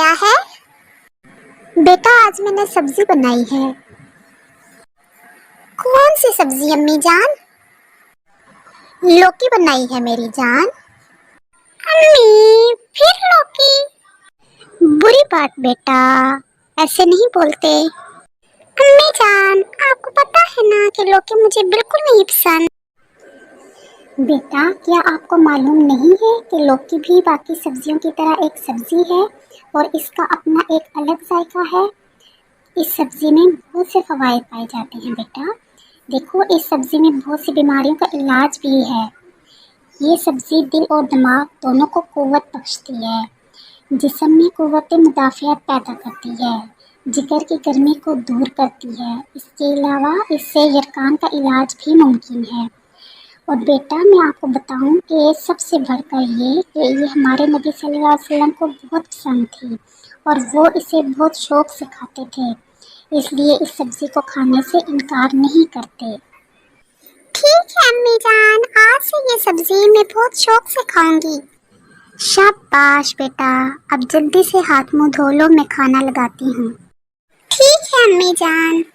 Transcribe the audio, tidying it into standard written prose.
بنایا ہے؟ بیٹا آج میں نے سبزی بنائی ہے۔ کون سی سبزی امی جان؟ لوکی بنائی ہے میری جان۔ امی پھر لوکی؟ بری بات بیٹا، ایسے نہیں بولتے۔ امی جان آپ کو پتا ہے نا کہ لوکی مجھے بالکل نہیں پسند۔ بیٹا کیا آپ کو معلوم نہیں ہے کہ لوکی بھی باقی سبزیوں کی طرح ایک سبزی ہے اور اس کا اپنا ایک الگ ذائقہ ہے۔ اس سبزی میں بہت سے فوائد پائے جاتے ہیں بیٹا۔ دیکھو اس سبزی میں بہت سی بیماریوں کا علاج بھی ہے۔ یہ سبزی دل اور دماغ دونوں کو قوت بخشتی ہے، جسم میں قوت مدافعت پیدا کرتی ہے، جگر کی گرمی کو دور کرتی ہے۔ اس کے علاوہ اس سے یرقان کا علاج بھی ممکن ہے۔ اور بیٹا میں آپ کو بتاؤں کہ سب سے بڑھ کر یہ کہ یہ ہمارے نبی صلی اللہ علیہ وسلم کو بہت پسند تھی اور وہ اسے بہت شوق سے کھاتے تھے، اس لیے اس سبزی کو کھانے سے انکار نہیں کرتے۔ ٹھیک ہے امی جان، آج سے یہ سبزی میں بہت شوق سے کھاؤں گی۔ شاباش بیٹا، اب جلدی سے ہاتھ منہ دھو لو، میں کھانا لگاتی ہوں۔ ٹھیک ہے امی جان۔